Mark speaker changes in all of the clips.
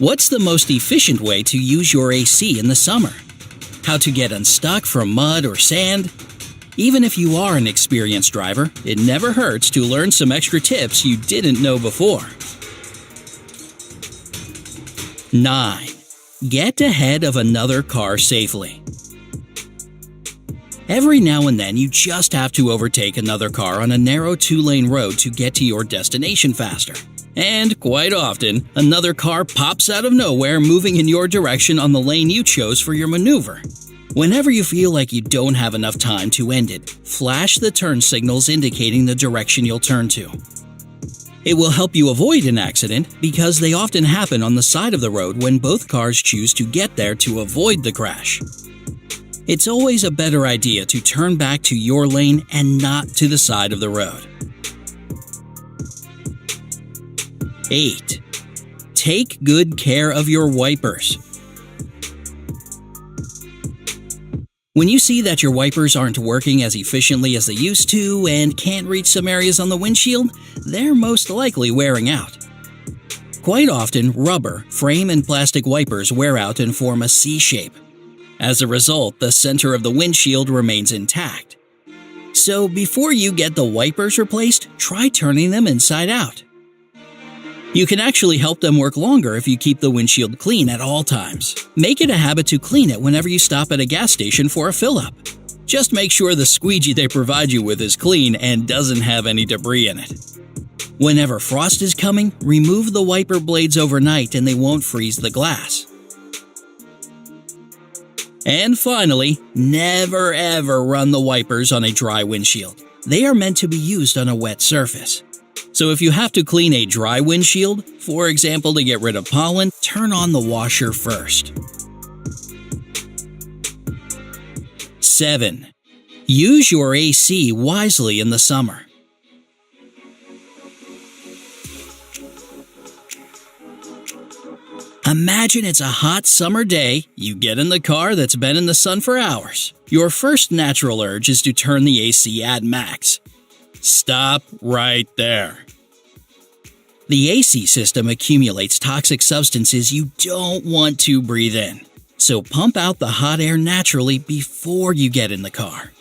Speaker 1: What's the most efficient way to use your AC in the summer? How to get unstuck from mud or sand? Even if you are an experienced driver, it never hurts to learn some extra tips you didn't know before. 9. Get ahead of another car safely. Every now and then you just have to overtake another car on a narrow 2-lane road to get to your destination faster. And quite often, another car pops out of nowhere moving in your direction on the lane you chose for your maneuver. Whenever you feel like you don't have enough time to end it, flash the turn signals indicating the direction you'll turn to. It will help you avoid an accident because they often happen on the side of the road when both cars choose to get there to avoid the crash. It's always a better idea to turn back to your lane and not to the side of the road. 8. Take good care of your wipers. When you see that your wipers aren't working as efficiently as they used to and can't reach some areas on the windshield, they're most likely wearing out. Quite often, rubber, frame, and plastic wipers wear out and form a C shape. As a result, the center of the windshield remains intact. So before you get the wipers replaced, try turning them inside out. You can actually help them work longer if you keep the windshield clean at all times. Make it a habit to clean it whenever you stop at a gas station for a fill-up. Just make sure the squeegee they provide you with is clean and doesn't have any debris in it. Whenever frost is coming, remove the wiper blades overnight and they won't freeze the glass. And finally, never ever run the wipers on a dry windshield. They are meant to be used on a wet surface. So if you have to clean a dry windshield, for example to get rid of pollen, turn on the washer first. 7. Use your AC wisely in the summer. Imagine it's a hot summer day, you get in the car that's been in the sun for hours. Your first natural urge is to turn the AC at max. Stop right there. The AC system accumulates toxic substances you don't want to breathe in, so pump out the hot air naturally before you get in the car.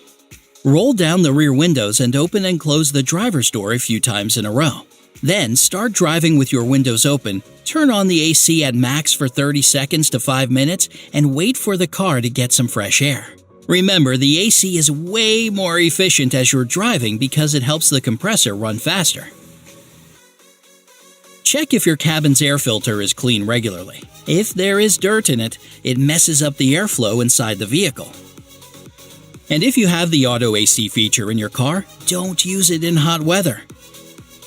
Speaker 1: Roll down the rear windows and open and close the driver's door a few times in a row. Then start driving with your windows open, turn on the AC at max for 30 seconds to 5 minutes, and wait for the car to get some fresh air. Remember, the AC is way more efficient as you're driving because it helps the compressor run faster. Check if your cabin's air filter is clean regularly. If there is dirt in it, it messes up the airflow inside the vehicle. And if you have the auto AC feature in your car, don't use it in hot weather.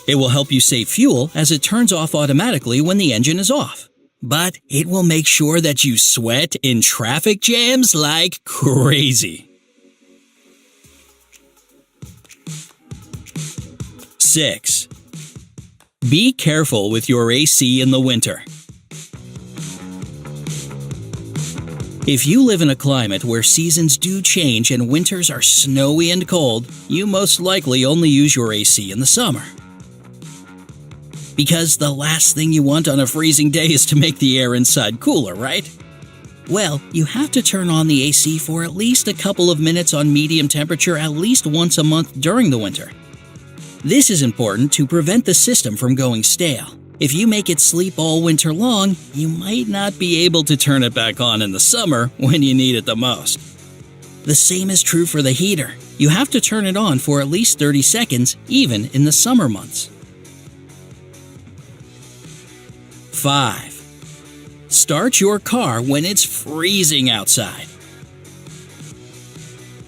Speaker 1: It will help you save fuel as it turns off automatically when the engine is off. But it will make sure that you sweat in traffic jams like crazy. 6. Be careful with your AC in the winter. If you live in a climate where seasons do change and winters are snowy and cold, you most likely only use your AC in the summer. Because the last thing you want on a freezing day is to make the air inside cooler, right? Well, you have to turn on the AC for at least a couple of minutes on medium temperature at least once a month during the winter. This is important to prevent the system from going stale. If you make it sleep all winter long, you might not be able to turn it back on in the summer when you need it the most. The same is true for the heater. You have to turn it on for at least 30 seconds, even in the summer months. 5. Start your car when it's freezing outside.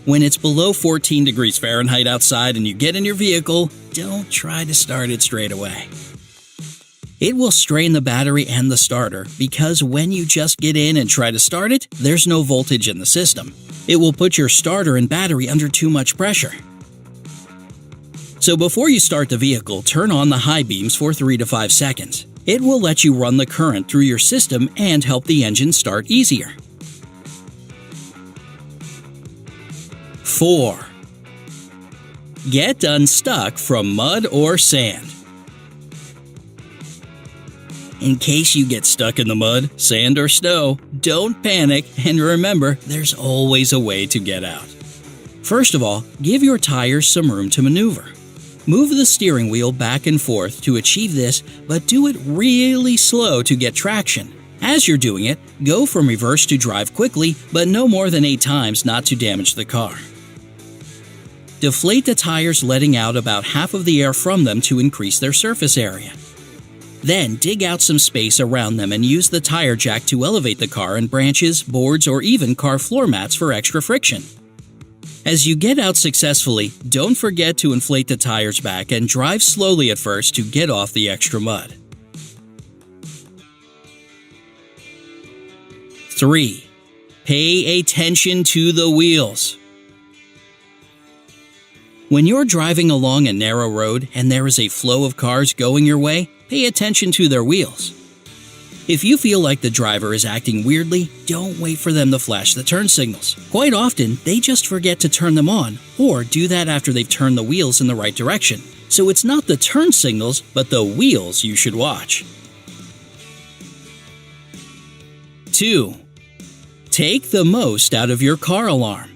Speaker 1: When it's below 14 degrees Fahrenheit outside and you get in your vehicle, don't try to start it straight away. It will strain the battery and the starter because when you just get in and try to start it, there's no voltage in the system. It will put your starter and battery under too much pressure. So before you start the vehicle, turn on the high beams for 3 to 5 seconds. It will let you run the current through your system and help the engine start easier. 4. Get unstuck from mud or sand. In case you get stuck in the mud, sand, or snow, don't panic and remember there's always a way to get out. First of all, give your tires some room to maneuver. Move the steering wheel back and forth to achieve this, but do it really slow to get traction. As you're doing it, go from reverse to drive quickly, but no more than 8 times not to damage the car. Deflate the tires, letting out about half of the air from them to increase their surface area. Then dig out some space around them and use the tire jack to elevate the car in branches, boards, or even car floor mats for extra friction. As you get out successfully, don't forget to inflate the tires back and drive slowly at first to get off the extra mud. 3. Pay attention to the wheels. When you're driving along a narrow road and there is a flow of cars going your way, pay attention to their wheels. If you feel like the driver is acting weirdly, don't wait for them to flash the turn signals. Quite often, they just forget to turn them on, or do that after they've turned the wheels in the right direction. So it's not the turn signals, but the wheels you should watch. 2. Take the most out of your car alarm.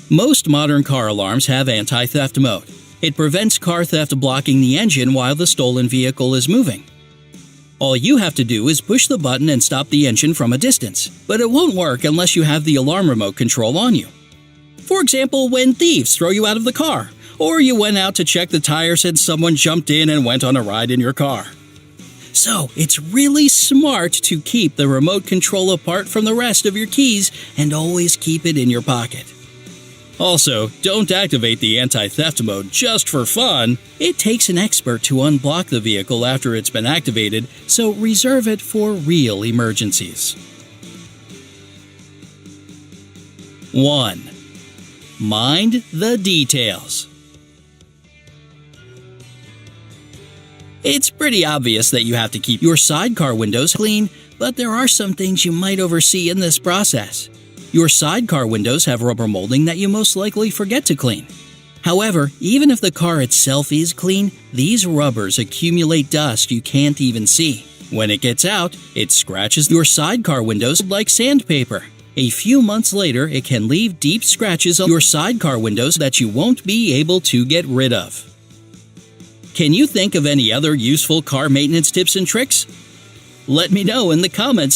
Speaker 1: Most modern car alarms have anti-theft mode. It prevents car theft blocking the engine while the stolen vehicle is moving. All you have to do is push the button and stop the engine from a distance, but it won't work unless you have the alarm remote control on you. For example, when thieves throw you out of the car, or you went out to check the tires and someone jumped in and went on a ride in your car. So, it's really smart to keep the remote control apart from the rest of your keys and always keep it in your pocket. Also, don't activate the anti-theft mode just for fun. It takes an expert to unblock the vehicle after it's been activated, so reserve it for real emergencies. 1. Mind the details. It's pretty obvious that you have to keep your sidecar windows clean, but there are some things you might oversee in this process. Your sidecar windows have rubber molding that you most likely forget to clean. However, even if the car itself is clean, these rubbers accumulate dust you can't even see. When it gets out, it scratches your sidecar windows like sandpaper. A few months later, it can leave deep scratches on your sidecar windows that you won't be able to get rid of. Can you think of any other useful car maintenance tips and tricks? Let me know in the comments.